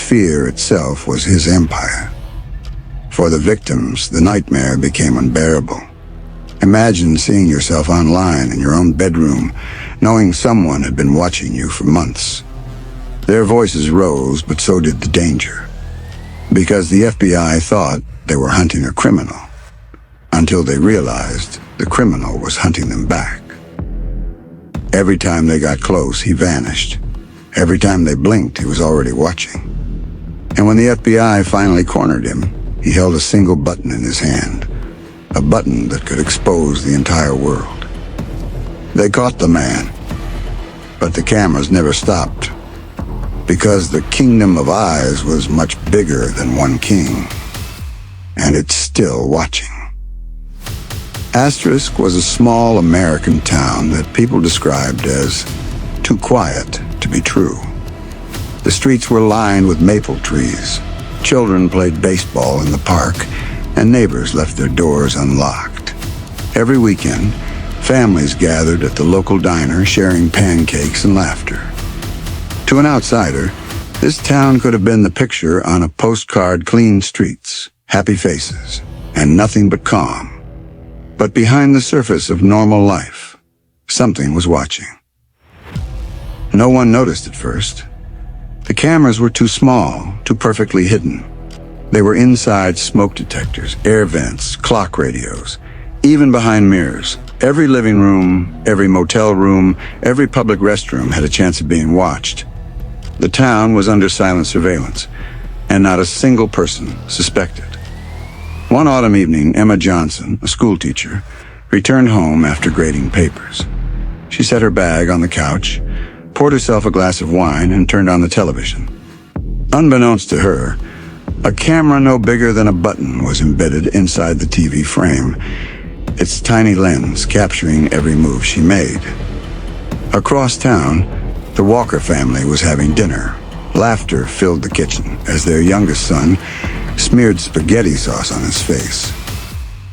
fear itself was his empire. For the victims, the nightmare became unbearable. Imagine seeing yourself online in your own bedroom, knowing someone had been watching you for months. Their voices rose, but so did the danger. Because the FBI thought they were hunting a criminal, until they realized the criminal was hunting them back. Every time they got close, he vanished. Every time they blinked, he was already watching. And when the FBI finally cornered him, he held a single button in his hand, a button that could expose the entire world. They caught the man, but the cameras never stopped, because the kingdom of eyes was much bigger than one king, and it's still watching. Asterisk was a small American town that people described as too quiet to be true. The streets were lined with maple trees. Children played baseball in the park, and neighbors left their doors unlocked. Every weekend, families gathered at the local diner, sharing pancakes and laughter. To an outsider, this town could have been the picture on a postcard: clean streets, happy faces, and nothing but calm. But behind the surface of normal life, something was watching. No one noticed at first. The cameras were too small, too perfectly hidden. They were inside smoke detectors, air vents, clock radios, even behind mirrors. Every living room, every motel room, every public restroom had a chance of being watched. The town was under silent surveillance, and not a single person suspected. One autumn evening, Emma Johnson, a schoolteacher, returned home after grading papers. She set her bag on the couch, poured herself a glass of wine, and turned on the television. Unbeknownst to her, a camera no bigger than a button was embedded inside the TV frame, its tiny lens capturing every move she made. Across town, the Walker family was having dinner. Laughter filled the kitchen as their youngest son smeared spaghetti sauce on his face.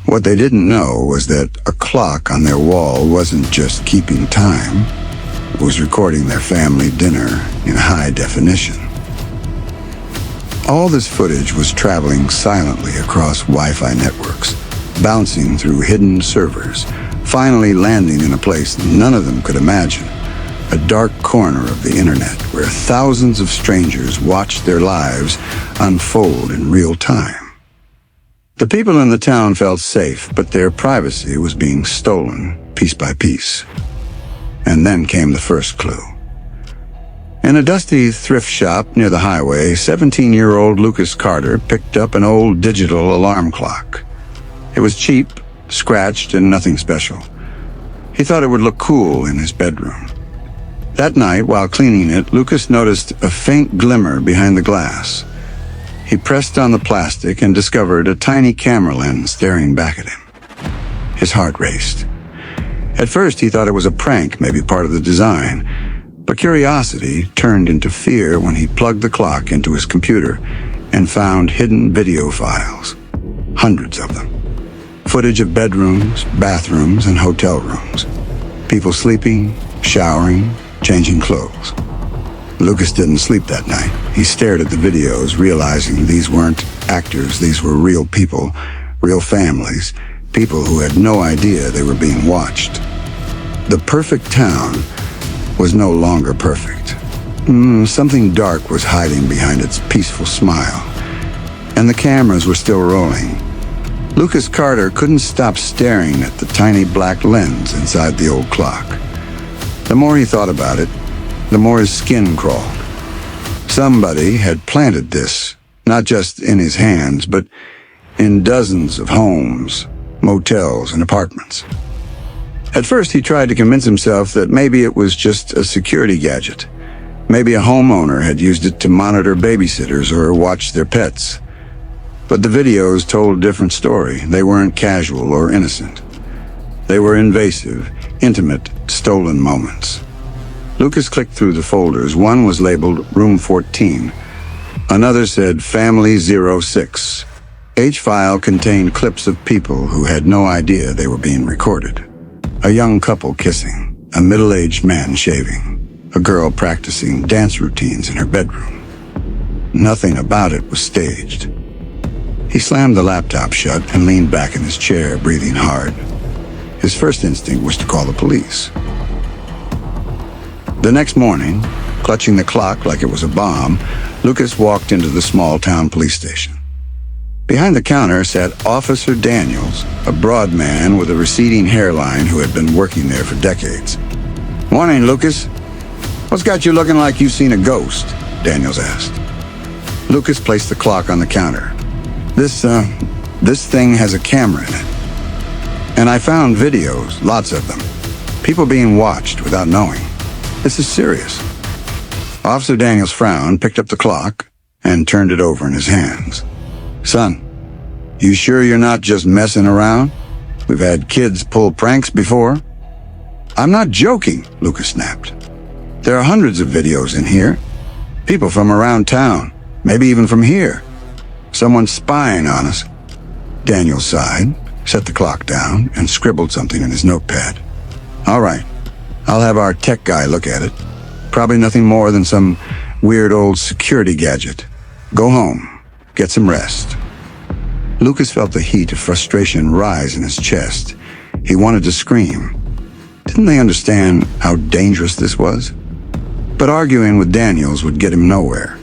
What they didn't know was that a clock on their wall wasn't just keeping time, it was recording their family dinner in high definition. All this footage was traveling silently across Wi-Fi networks, bouncing through hidden servers, finally landing in a place none of them could imagine, a dark corner of the internet where thousands of strangers watched their lives unfold in real time. The people in the town felt safe, but their privacy was being stolen piece by piece. And then came the first clue. In a dusty thrift shop near the highway, 17-year-old Lucas Carter picked up an old digital alarm clock. It was cheap, scratched, and nothing special. He thought it would look cool in his bedroom. That night, while cleaning it, Lucas noticed a faint glimmer behind the glass. He pressed on the plastic and discovered a tiny camera lens staring back at him. His heart raced. At first, he thought it was a prank, maybe part of the design. But curiosity turned into fear when he plugged the clock into his computer and found hidden video files. Hundreds of them. Footage of bedrooms, bathrooms, and hotel rooms. People sleeping, showering, changing clothes. Lucas didn't sleep that night. He stared at the videos, realizing these weren't actors, these were real people, real families, people who had no idea they were being watched. The perfect town was no longer perfect. Something dark was hiding behind its peaceful smile, and the cameras were still rolling. Lucas Carter couldn't stop staring at the tiny black lens inside the old clock. The more he thought about it, the more his skin crawled. Somebody had planted this, not just in his hands, but in dozens of homes, motels, and apartments. At first, he tried to convince himself that maybe it was just a security gadget. Maybe a homeowner had used it to monitor babysitters or watch their pets. But the videos told a different story. They weren't casual or innocent. They were invasive, intimate, stolen moments. Lucas clicked through the folders. One was labeled Room 14. Another said Family 06. Each file contained clips of people who had no idea they were being recorded. A young couple kissing, a middle-aged man shaving, a girl practicing dance routines in her bedroom. Nothing about it was staged. He slammed the laptop shut and leaned back in his chair, breathing hard. His first instinct was to call the police. The next morning, clutching the clock like it was a bomb, Lucas walked into the small-town police station. Behind the counter sat Officer Daniels, a broad man with a receding hairline who had been working there for decades. "Morning, Lucas. What's got you looking like you've seen a ghost?" Daniels asked. Lucas placed the clock on the counter. This thing has a camera in it. And I found videos, lots of them. People being watched without knowing. This is serious." Officer Daniels frowned, picked up the clock, and turned it over in his hands. "Son, you sure you're not just messing around? We've had kids pull pranks before." "I'm not joking," Lucas snapped. "There are hundreds of videos in here. People from around town, maybe even from here. Someone's spying on us." Daniel sighed, set the clock down, and scribbled something in his notepad. "All right, I'll have our tech guy look at it. Probably nothing more than some weird old security gadget. Go home, get some rest." Lucas felt the heat of frustration rise in his chest. He wanted to scream. Didn't they understand how dangerous this was? But arguing with Daniels would get him nowhere.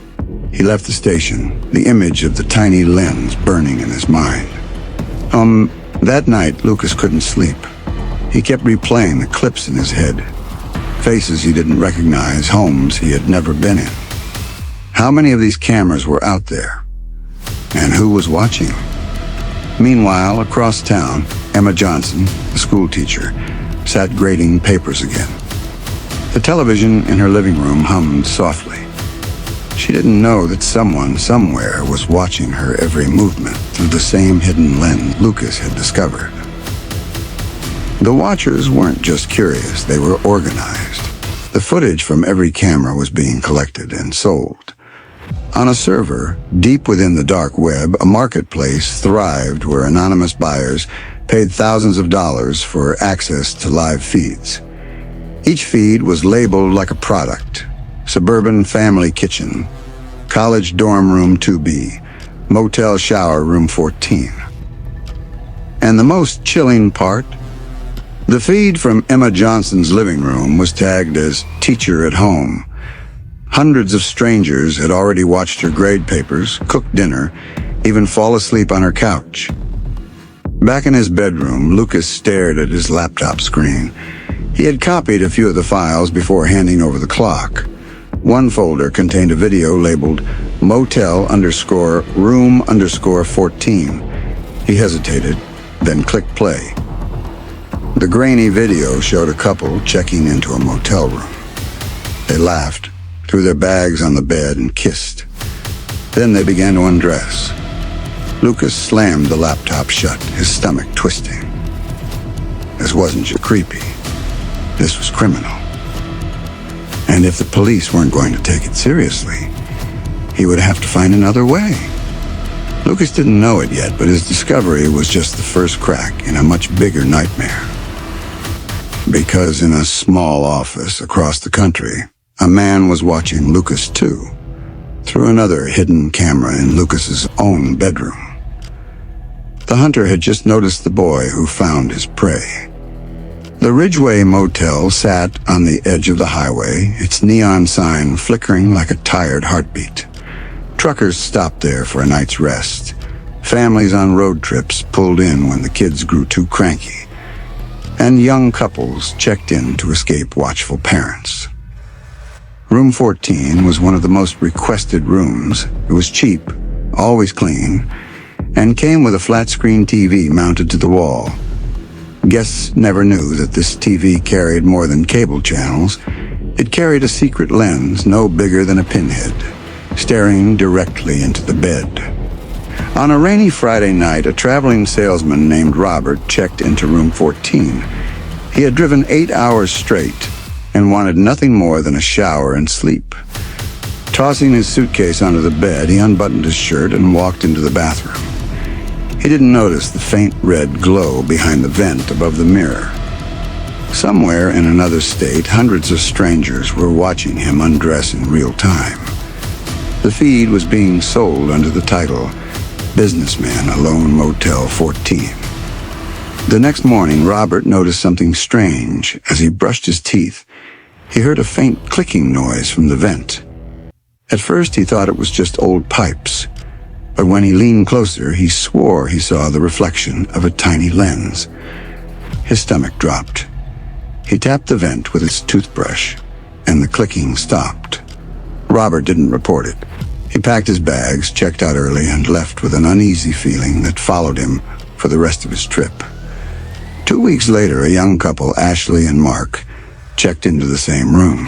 He left the station, the image of the tiny lens burning in his mind. That night, Lucas couldn't sleep. He kept replaying the clips in his head. Faces he didn't recognize, homes he had never been in. How many of these cameras were out there? And who was watching? Meanwhile, across town, Emma Johnson, the school teacher, sat grading papers again. The television in her living room hummed softly. She didn't know that someone somewhere was watching her every movement through the same hidden lens Lucas had discovered. The watchers weren't just curious, they were organized. The footage from every camera was being collected and sold. On a server, deep within the dark web, a marketplace thrived where anonymous buyers paid thousands of dollars for access to live feeds. Each feed was labeled like a product: suburban family kitchen, college dorm room 2B, motel shower room 14. And the most chilling part? The feed from Emma Johnson's living room was tagged as teacher at home. Hundreds of strangers had already watched her grade papers, cook dinner, even fall asleep on her couch. Back in his bedroom, Lucas stared at his laptop screen. He had copied a few of the files before handing over the clock. One folder contained a video labeled motel_room_14. He hesitated, then clicked play. The grainy video showed a couple checking into a motel room. They laughed, threw their bags on the bed, and kissed. Then they began to undress. Lucas slammed the laptop shut, his stomach twisting. This wasn't just creepy. This was criminal. And if the police weren't going to take it seriously, he would have to find another way. Lucas didn't know it yet, but his discovery was just the first crack in a much bigger nightmare. Because in a small office across the country, a man was watching Lucas too, through another hidden camera in Lucas's own bedroom. The hunter had just noticed the boy who found his prey. The Ridgeway Motel sat on the edge of the highway, its neon sign flickering like a tired heartbeat. Truckers stopped there for a night's rest. Families on road trips pulled in when the kids grew too cranky. And young couples checked in to escape watchful parents. Room 14 was one of the most requested rooms. It was cheap, always clean, and came with a flat-screen TV mounted to the wall. Guests never knew that this TV carried more than cable channels. It carried a secret lens no bigger than a pinhead, staring directly into the bed. On a rainy Friday night, a traveling salesman named Robert checked into room 14. He had driven 8 hours straight and wanted nothing more than a shower and sleep. Tossing his suitcase onto the bed, he unbuttoned his shirt and walked into the bathroom. He didn't notice the faint red glow behind the vent above the mirror. Somewhere in another state, hundreds of strangers were watching him undress in real time. The feed was being sold under the title Businessman Alone Motel 14. The next morning, Robert noticed something strange. As he brushed his teeth, he heard a faint clicking noise from the vent. At first, he thought it was just old pipes, but when he leaned closer, he swore he saw the reflection of a tiny lens. His stomach dropped. He tapped the vent with his toothbrush, and the clicking stopped. Robert didn't report it. He packed his bags, checked out early, and left with an uneasy feeling that followed him for the rest of his trip. 2 weeks later, a young couple, Ashley and Mark, checked into the same room.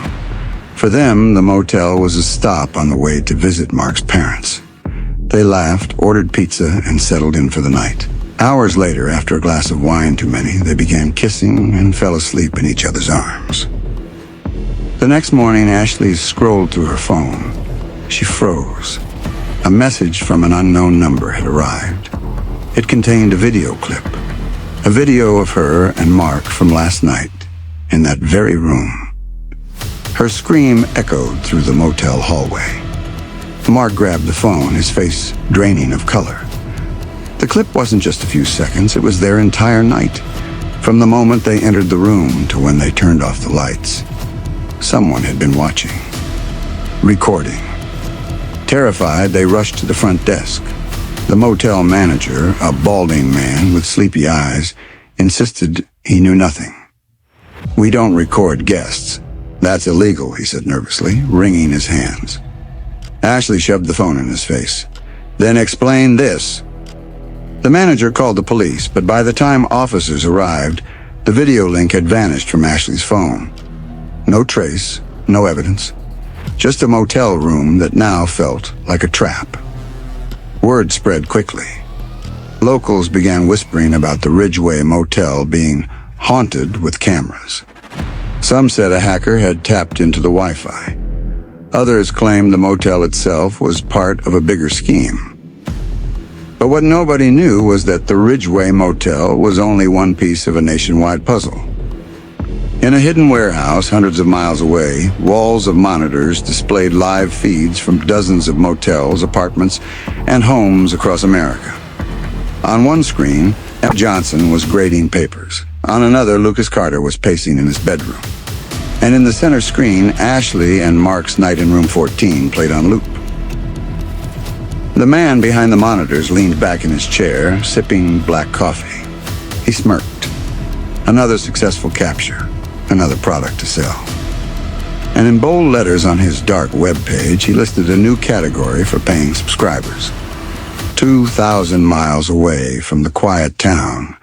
For them, the motel was a stop on the way to visit Mark's parents. They laughed, ordered pizza, and settled in for the night. Hours later, after a glass of wine too many, they began kissing and fell asleep in each other's arms. The next morning, Ashley scrolled through her phone. She froze. A message from an unknown number had arrived. It contained a video clip. A video of her and Mark from last night in that very room. Her scream echoed through the motel hallway. Mark grabbed the phone, his face draining of color. The clip wasn't just a few seconds, it was their entire night. From the moment they entered the room to when they turned off the lights. Someone had been watching. Recording. Terrified, they rushed to the front desk. The motel manager, a balding man with sleepy eyes, insisted he knew nothing. "We don't record guests. That's illegal," he said nervously, wringing his hands. Ashley shoved the phone in his face. "Then explain this." The manager called the police, but by the time officers arrived, the video link had vanished from Ashley's phone. No trace, no evidence. Just a motel room that now felt like a trap. Word spread quickly. Locals began whispering about the Ridgeway Motel being haunted with cameras. Some said a hacker had tapped into the Wi-Fi. Others claimed the motel itself was part of a bigger scheme. But what nobody knew was that the Ridgeway Motel was only one piece of a nationwide puzzle. In a hidden warehouse hundreds of miles away, walls of monitors displayed live feeds from dozens of motels, apartments, and homes across America. On one screen, F. Johnson was grading papers. On another, Lucas Carter was pacing in his bedroom. And in the center screen, Ashley and Mark's night in room 14 played on loop. The man behind the monitors leaned back in his chair, sipping black coffee. He smirked. Another successful capture, another product to sell. And in bold letters on his dark web page, he listed a new category for paying subscribers. 2,000 miles away from the quiet town,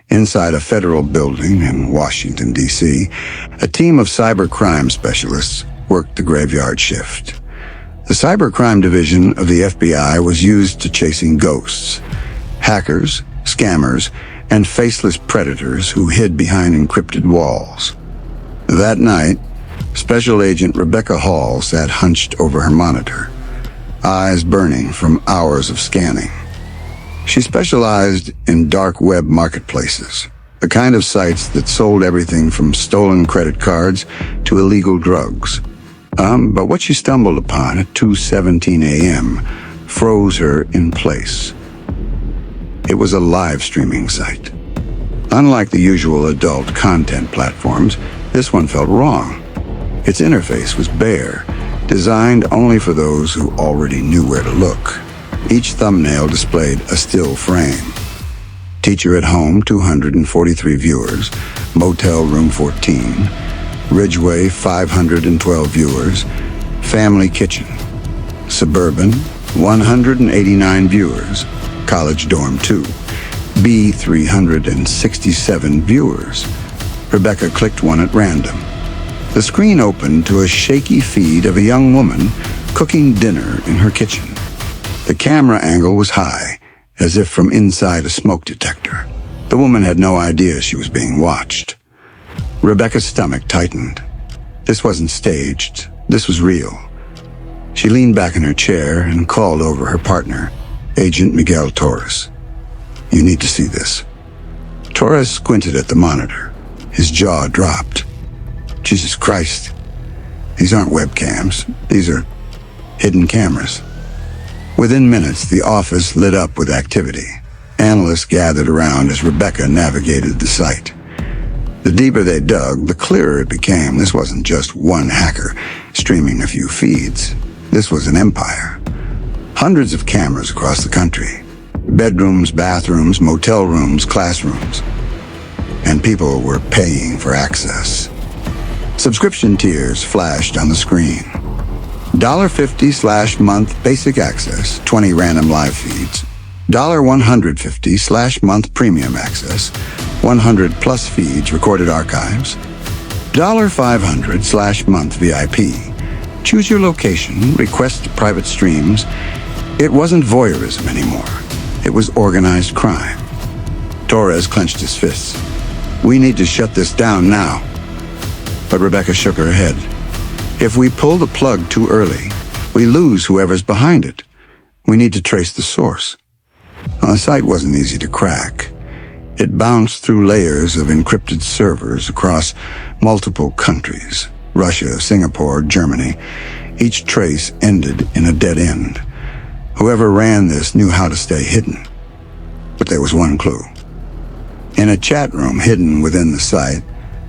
inside a federal building in Washington, D.C., a team of cybercrime specialists worked the graveyard shift. The cybercrime division of the FBI was used to chasing ghosts, hackers, scammers, and faceless predators who hid behind encrypted walls. That night, Special Agent Rebecca Hall sat hunched over her monitor, eyes burning from hours of scanning. She specialized in dark web marketplaces, the kind of sites that sold everything from stolen credit cards to illegal drugs. But what she stumbled upon at 2:17 a.m. froze her in place. It was a live streaming site. Unlike the usual adult content platforms, this one felt wrong. Its interface was bare, designed only for those who already knew where to look. Each thumbnail displayed a still frame. Teacher at home, 243 viewers. Motel room 14. Ridgeway, 512 viewers. Family kitchen. Suburban, 189 viewers. College dorm 2. B, 367 viewers. Rebecca clicked one at random. The screen opened to a shaky feed of a young woman cooking dinner in her kitchen. The camera angle was high, as if from inside a smoke detector. The woman had no idea she was being watched. Rebecca's stomach tightened. This wasn't staged. This was real. She leaned back in her chair and called over her partner, Agent Miguel Torres. "You need to see this." Torres squinted at the monitor. His jaw dropped. "Jesus Christ. These aren't webcams. These are hidden cameras. Within minutes, the office lit up with activity. Analysts gathered around as Rebecca navigated the site. The deeper they dug, the clearer it became. This wasn't just one hacker streaming a few feeds. This was an empire. Hundreds of cameras across the country. Bedrooms, bathrooms, motel rooms, classrooms. And people were paying for access. Subscription tiers flashed on the screen. $50/month basic access, 20 random live feeds. $150/month premium access, 100 plus feeds, recorded archives. $500/month VIP. Choose your location, request private streams. It wasn't voyeurism anymore. It was organized crime. Torres clenched his fists. We need to shut this down now. But Rebecca shook her head. If we pull the plug too early, we lose whoever's behind it. We need to trace the source. The site wasn't easy to crack. It bounced through layers of encrypted servers across multiple countries. Russia, Singapore, Germany. Each trace ended in a dead end. Whoever ran this knew how to stay hidden. But there was one clue. In a chat room hidden within the site,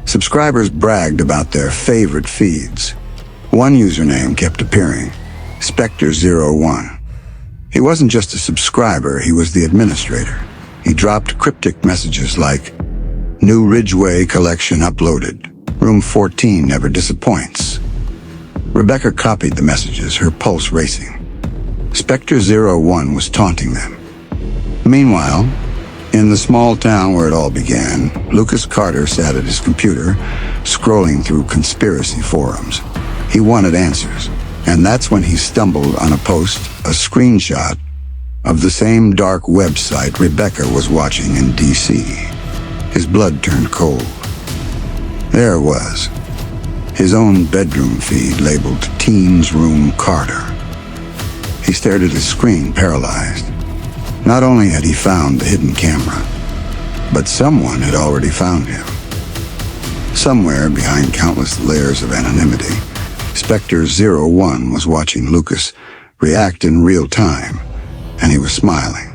subscribers bragged about their favorite feeds. One username kept appearing, Spectre01. He wasn't just a subscriber, he was the administrator. He dropped cryptic messages like, "New Ridgeway collection uploaded. Room 14 never disappoints." Rebecca copied the messages, her pulse racing. Spectre01 was taunting them. Meanwhile, in the small town where it all began, Lucas Carter sat at his computer, scrolling through conspiracy forums. He wanted answers, and that's when he stumbled on a post, a screenshot, of the same dark website Rebecca was watching in D.C. His blood turned cold. There it was, his own bedroom feed labeled Teens Room Carter. He stared at his screen, paralyzed. Not only had he found the hidden camera, but someone had already found him. Somewhere behind countless layers of anonymity, Spectre01 was watching Lucas react in real time, and he was smiling.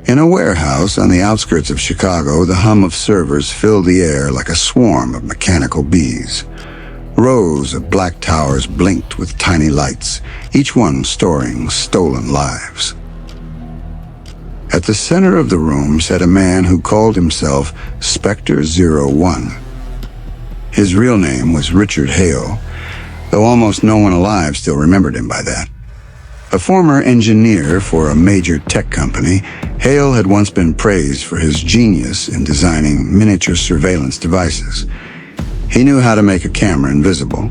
In a warehouse on the outskirts of Chicago, the hum of servers filled the air like a swarm of mechanical bees. Rows of black towers blinked with tiny lights, each one storing stolen lives. At the center of the room sat a man who called himself Spectre01. His real name was Richard Hale, though almost no one alive still remembered him by that. A former engineer for a major tech company, Hale had once been praised for his genius in designing miniature surveillance devices. He knew how to make a camera invisible,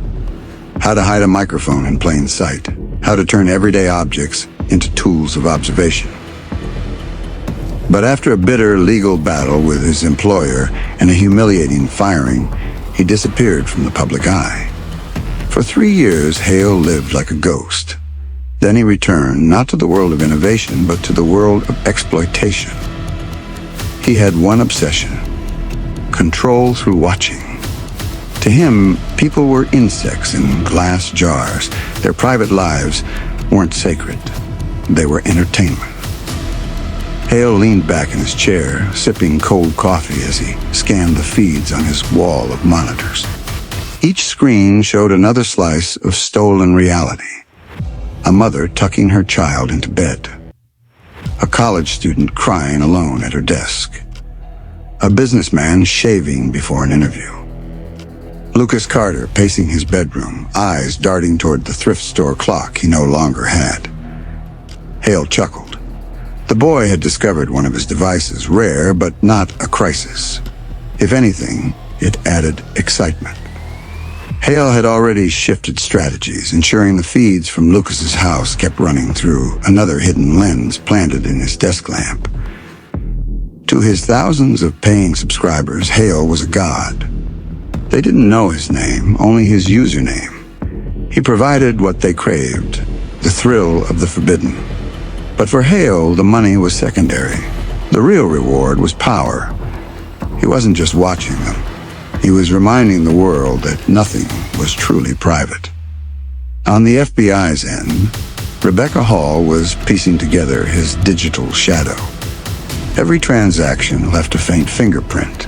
how to hide a microphone in plain sight, how to turn everyday objects into tools of observation. But after a bitter legal battle with his employer and a humiliating firing, he disappeared from the public eye. For 3 years, Hale lived like a ghost. Then he returned, not to the world of innovation, but to the world of exploitation. He had one obsession: control through watching. To him, people were insects in glass jars. Their private lives weren't sacred. They were entertainment. Hale leaned back in his chair, sipping cold coffee as he scanned the feeds on his wall of monitors. Each screen showed another slice of stolen reality. A mother tucking her child into bed. A college student crying alone at her desk. A businessman shaving before an interview. Lucas Carter pacing his bedroom, eyes darting toward the thrift store clock he no longer had. Hale chuckled. The boy had discovered one of his devices, rare but not a crisis. If anything, it added excitement. Hale had already shifted strategies, ensuring the feeds from Lucas's house kept running through another hidden lens planted in his desk lamp. To his thousands of paying subscribers, Hale was a god. They didn't know his name, only his username. He provided what they craved, the thrill of the forbidden. But for Hale, the money was secondary. The real reward was power. He wasn't just watching them. He was reminding the world that nothing was truly private. On the FBI's end, Rebecca Hall was piecing together his digital shadow. Every transaction left a faint fingerprint.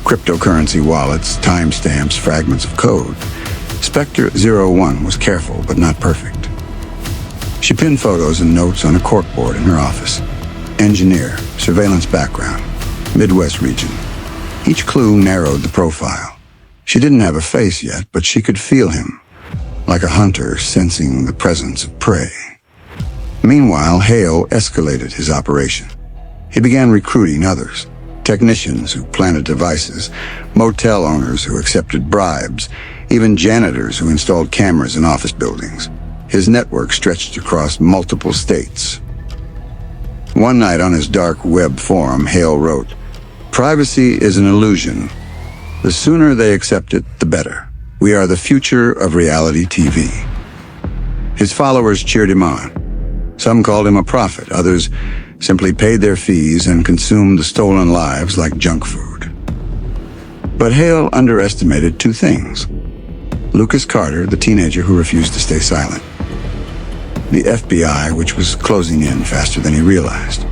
Cryptocurrency wallets, timestamps, fragments of code. Spectre 01 was careful, but not perfect. She pinned photos and notes on a corkboard in her office. Engineer, surveillance background, Midwest region. Each clue narrowed the profile. She didn't have a face yet, but she could feel him, like a hunter sensing the presence of prey. Meanwhile, Hale escalated his operation. He began recruiting others, technicians who planted devices, motel owners who accepted bribes, even janitors who installed cameras in office buildings. His network stretched across multiple states. One night on his dark web forum, Hale wrote, "Privacy is an illusion. The sooner they accept it, the better. We are the future of reality TV." His followers cheered him on. Some called him a prophet, others simply paid their fees and consumed the stolen lives like junk food. But Hale underestimated two things. Lucas Carter, the teenager who refused to stay silent. The FBI, which was closing in faster than he realized.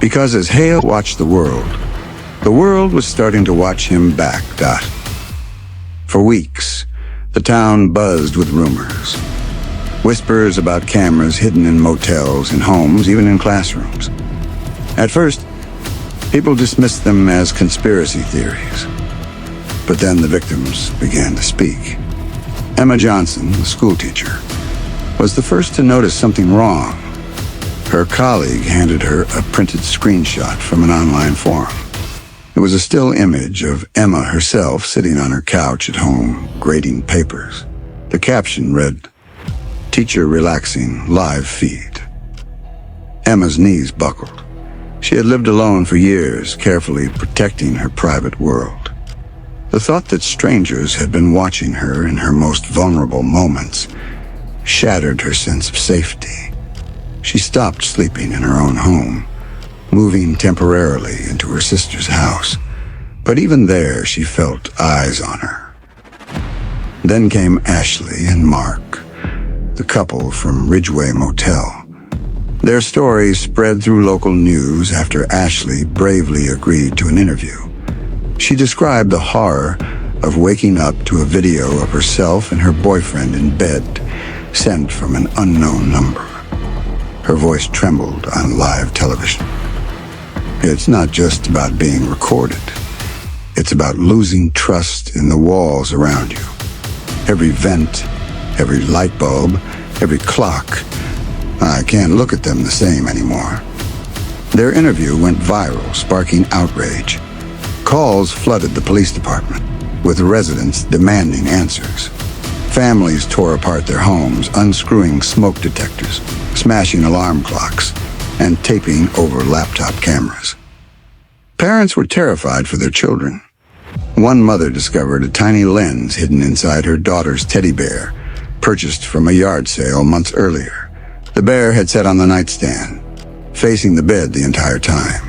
Because as Hale watched the world was starting to watch him back. For weeks, the town buzzed with rumors. Whispers about cameras hidden in motels, in homes, even in classrooms. At first, people dismissed them as conspiracy theories. But then the victims began to speak. Emma Johnson, the schoolteacher, was the first to notice something wrong. Her colleague handed her a printed screenshot from an online forum. It was a still image of Emma herself sitting on her couch at home, grading papers. The caption read, "Teacher relaxing, live feed." Emma's knees buckled. She had lived alone for years, carefully protecting her private world. The thought that strangers had been watching her in her most vulnerable moments shattered her sense of safety. She stopped sleeping in her own home, moving temporarily into her sister's house. But even there, she felt eyes on her. Then came Ashley and Mark, the couple from Ridgeway Motel. Their stories spread through local news after Ashley bravely agreed to an interview. She described the horror of waking up to a video of herself and her boyfriend in bed, sent from an unknown number. Her voice trembled on live television. It's not just about being recorded. It's about losing trust in the walls around you. Every vent, every light bulb, every clock. I can't look at them the same anymore. Their interview went viral, sparking outrage. Calls flooded the police department, with residents demanding answers. Families tore apart their homes, unscrewing smoke detectors, smashing alarm clocks, and taping over laptop cameras. Parents were terrified for their children. One mother discovered a tiny lens hidden inside her daughter's teddy bear, purchased from a yard sale months earlier. The bear had sat on the nightstand, facing the bed the entire time.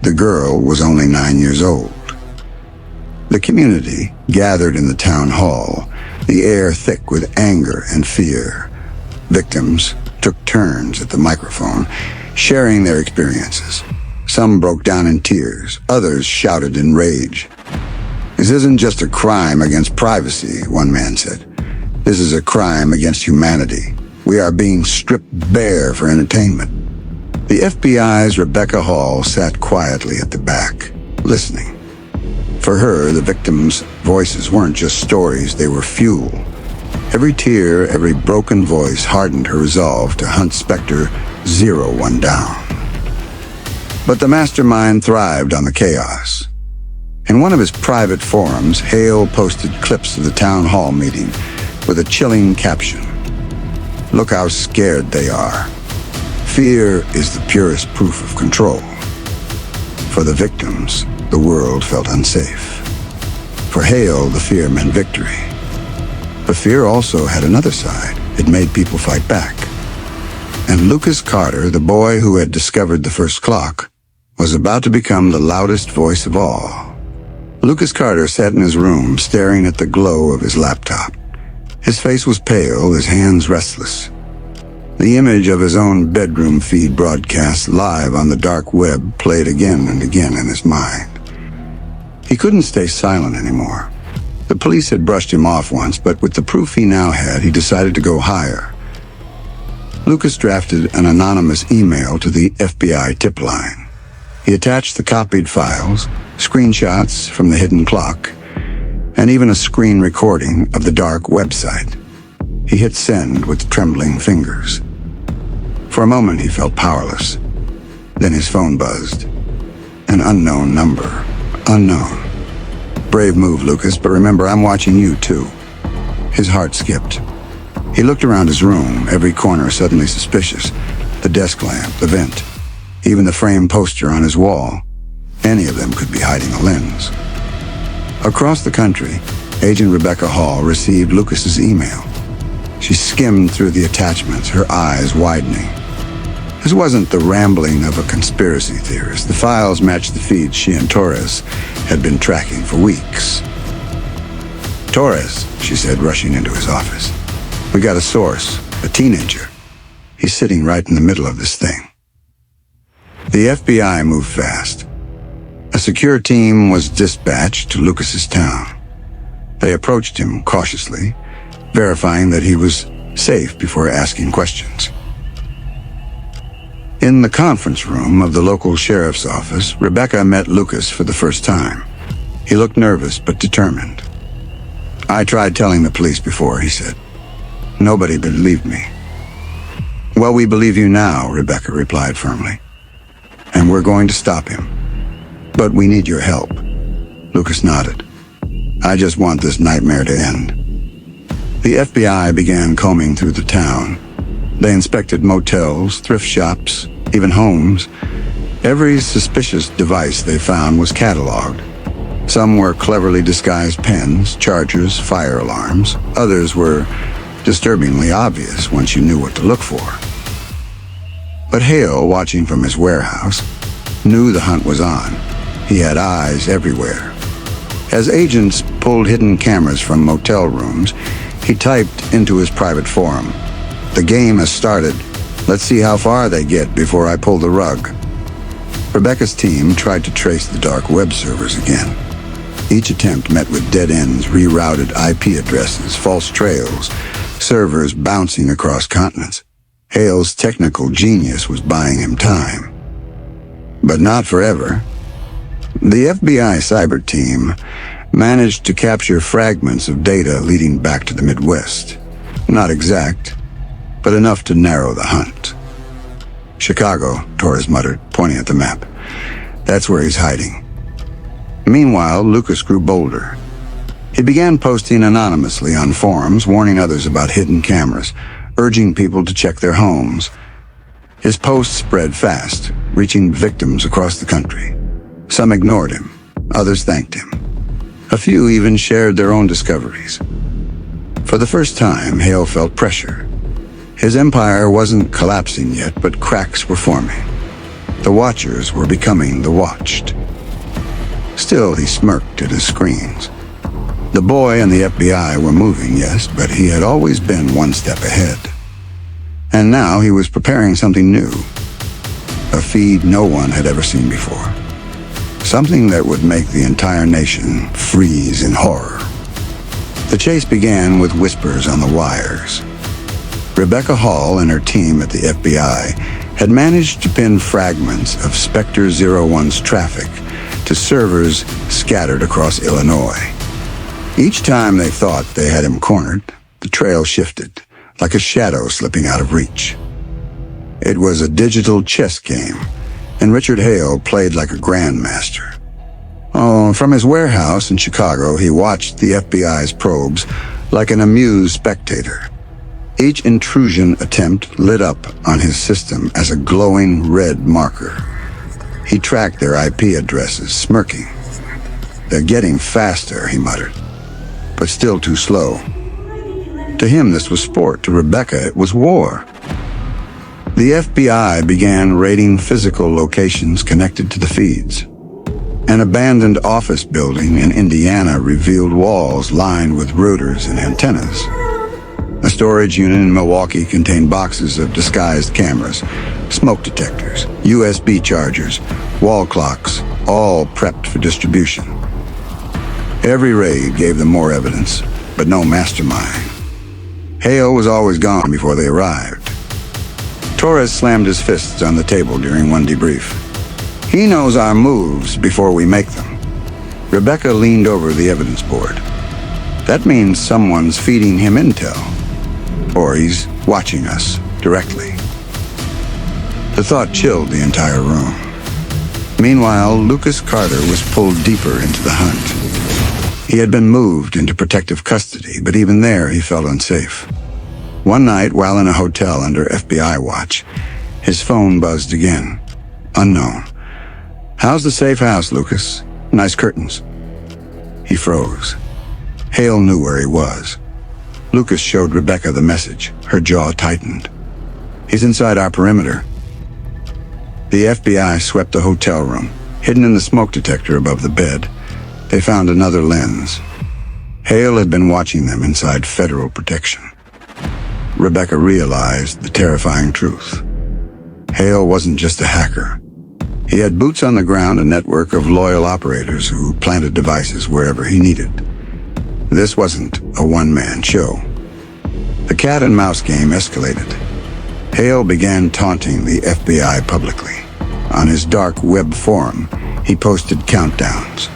The girl was only 9 years old. The community gathered in the town hall, the air thick with anger and fear. Victims took turns at the microphone, sharing their experiences. Some broke down in tears, others shouted in rage. "This isn't just a crime against privacy," one man said. "This is a crime against humanity. We are being stripped bare for entertainment." The FBI's Rebecca Hall sat quietly at the back, listening. For her, the victims' voices weren't just stories, they were fuel. Every tear, every broken voice hardened her resolve to hunt Spectre 01 down. But the mastermind thrived on the chaos. In one of his private forums, Hale posted clips of the town hall meeting with a chilling caption. "Look how scared they are. Fear is the purest proof of control." For the victims, the world felt unsafe. For Hale, the fear meant victory. But fear also had another side. It made people fight back. And Lucas Carter, the boy who had discovered the first clock, was about to become the loudest voice of all. Lucas Carter sat in his room, staring at the glow of his laptop. His face was pale, his hands restless. The image of his own bedroom feed broadcast live on the dark web played again and again in his mind. He couldn't stay silent anymore. The police had brushed him off once, but with the proof he now had, he decided to go higher. Lucas drafted an anonymous email to the FBI tip line. He attached the copied files, screenshots from the hidden clock, and even a screen recording of the dark website. He hit send with trembling fingers. For a moment he felt powerless. Then his phone buzzed. An unknown number. Unknown. Brave move, Lucas, but remember, I'm watching you too. His heart skipped. He looked around his room, every corner suddenly suspicious. The desk lamp, the vent, even the framed poster on his wall. Any of them could be hiding a lens. Across the country, Agent Rebecca Hall received Lucas's email. She skimmed through the attachments, her eyes widening. This wasn't the rambling of a conspiracy theorist. The files matched the feeds she and Torres had been tracking for weeks. "Torres," she said, rushing into his office. "We got a source, a teenager. He's sitting right in the middle of this thing." The FBI moved fast. A secure team was dispatched to Lucas's town. They approached him cautiously, verifying that he was safe before asking questions. In the conference room of the local sheriff's office, Rebecca met Lucas for the first time. He looked nervous but determined. "I tried telling the police before," he said. "Nobody believed me." "Well, we believe you now," Rebecca replied firmly. "And we're going to stop him. But we need your help." Lucas nodded. "I just want this nightmare to end." The FBI began combing through the town. They inspected motels, thrift shops, even homes. Every suspicious device they found was cataloged. Some were cleverly disguised pens, chargers, fire alarms. Others were disturbingly obvious once you knew what to look for. But Hale, watching from his warehouse, knew the hunt was on. He had eyes everywhere. As agents pulled hidden cameras from motel rooms, he typed into his private forum, "The game has started. Let's see how far they get before I pull the rug." Rebecca's team tried to trace the dark web servers again. Each attempt met with dead ends, rerouted IP addresses, false trails, servers bouncing across continents. Hale's technical genius was buying him time. But not forever. The FBI cyber team managed to capture fragments of data leading back to the Midwest. Not exact, but enough to narrow the hunt. "Chicago," Torres muttered, pointing at the map. "That's where he's hiding." Meanwhile, Lucas grew bolder. He began posting anonymously on forums, warning others about hidden cameras, urging people to check their homes. His posts spread fast, reaching victims across the country. Some ignored him, others thanked him. A few even shared their own discoveries. For the first time, Hale felt pressure. His empire wasn't collapsing yet, but cracks were forming. The watchers were becoming the watched. Still, he smirked at his screens. The boy and the FBI were moving, yes, but he had always been one step ahead. And now he was preparing something new. A feed no one had ever seen before. Something that would make the entire nation freeze in horror. The chase began with whispers on the wires. Rebecca Hall and her team at the FBI had managed to pin fragments of Spectre 01's traffic to servers scattered across Illinois. Each time they thought they had him cornered, the trail shifted, like a shadow slipping out of reach. It was a digital chess game, and Richard Hale played like a grandmaster. Oh, from his warehouse in Chicago, he watched the FBI's probes like an amused spectator. Each intrusion attempt lit up on his system as a glowing red marker. He tracked their IP addresses, smirking. "They're getting faster," he muttered, "but still too slow." To him, this was sport. To Rebecca, it was war. The FBI began raiding physical locations connected to the feeds. An abandoned office building in Indiana revealed walls lined with routers and antennas. storage unit in Milwaukee contained boxes of disguised cameras, smoke detectors, USB chargers, wall clocks, all prepped for distribution. Every raid gave them more evidence, but no mastermind. Hale was always gone before they arrived. Torres slammed his fists on the table during one debrief. He knows our moves before we make them. Rebecca leaned over the evidence board. That means someone's feeding him intel, or he's watching us directly. The thought chilled the entire room. Meanwhile, Lucas Carter was pulled deeper into the hunt. He had been moved into protective custody, but even there he felt unsafe. One night, while in a hotel under FBI watch, his phone buzzed again. Unknown. "How's the safe house, Lucas? Nice curtains." He froze. Hale knew where he was. Lucas showed Rebecca the message. Her jaw tightened. "He's inside our perimeter." The FBI swept the hotel room. Hidden in the smoke detector above the bed, they found another lens. Hale had been watching them inside federal protection. Rebecca realized the terrifying truth. Hale wasn't just a hacker. He had boots on the ground, a network of loyal operators who planted devices wherever he needed. This wasn't a one-man show. The cat-and-mouse game escalated. Hale began taunting the FBI publicly. On his dark web forum, he posted countdowns.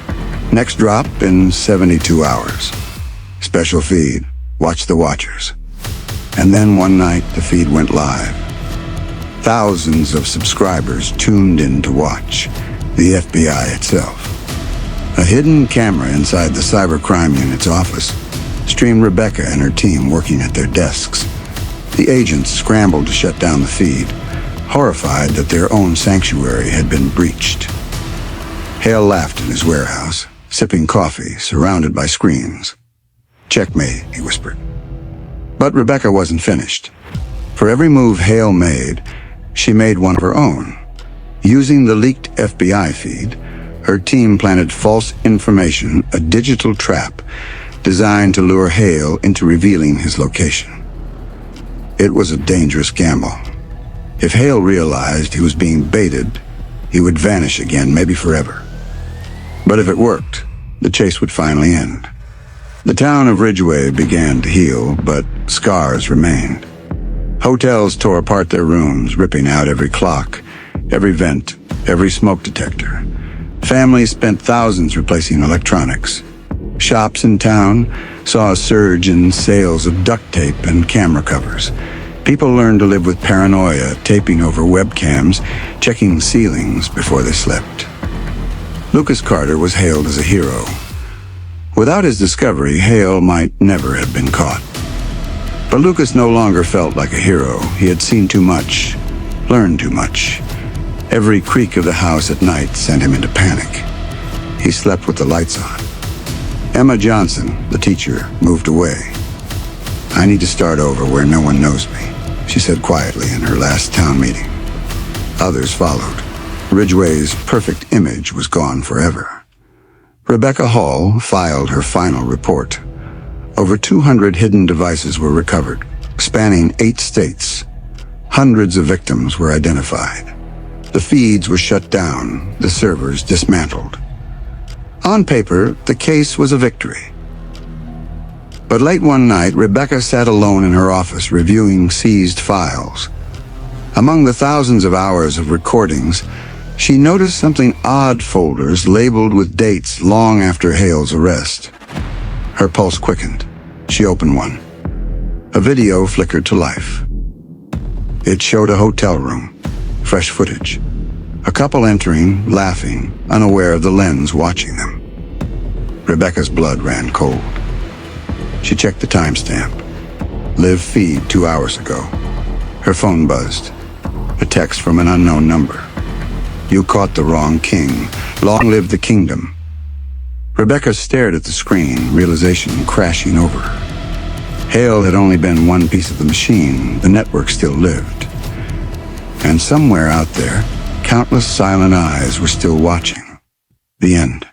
Next drop in 72 hours. Special feed, watch the watchers. And then one night, the feed went live. Thousands of subscribers tuned in to watch, the FBI itself. A hidden camera inside the cybercrime unit's office streamed Rebecca and her team working at their desks. The agents scrambled to shut down the feed, horrified that their own sanctuary had been breached. Hale laughed in his warehouse, sipping coffee, surrounded by screens. "Checkmate," he whispered. But Rebecca wasn't finished. For every move Hale made, she made one of her own. Using the leaked FBI feed, her team planted false information, a digital trap designed to lure Hale into revealing his location. It was a dangerous gamble. If Hale realized he was being baited, he would vanish again, maybe forever. But if it worked, the chase would finally end. The town of Ridgeway began to heal, but scars remained. Hotels tore apart their rooms, ripping out every clock, every vent, every smoke detector. Families spent thousands replacing electronics. Shops in town saw a surge in sales of duct tape and camera covers. People learned to live with paranoia, taping over webcams, checking ceilings before they slept. Lucas Carter was hailed as a hero. Without his discovery, Hale might never have been caught. But Lucas no longer felt like a hero. He had seen too much, learned too much. Every creak of the house at night sent him into panic. He slept with the lights on. Emma Johnson, the teacher, moved away. "I need to start over where no one knows me," she said quietly in her last town meeting. Others followed. Ridgeway's perfect image was gone forever. Rebecca Hall filed her final report. Over 200 hidden devices were recovered, spanning 8 states. Hundreds of victims were identified. The feeds were shut down, the servers dismantled. On paper, the case was a victory. But late one night, Rebecca sat alone in her office reviewing seized files. Among the thousands of hours of recordings, she noticed something odd: folders labeled with dates long after Hale's arrest. Her pulse quickened. She opened one. A video flickered to life. It showed a hotel room, fresh footage. A couple entering, laughing, unaware of the lens watching them. Rebecca's blood ran cold. She checked the timestamp. Live feed 2 hours ago. Her phone buzzed. A text from an unknown number. "You caught the wrong king. Long live the kingdom." Rebecca stared at the screen, realization crashing over her. Hale had only been one piece of the machine. The network still lived. And somewhere out there, countless silent eyes were still watching. The end.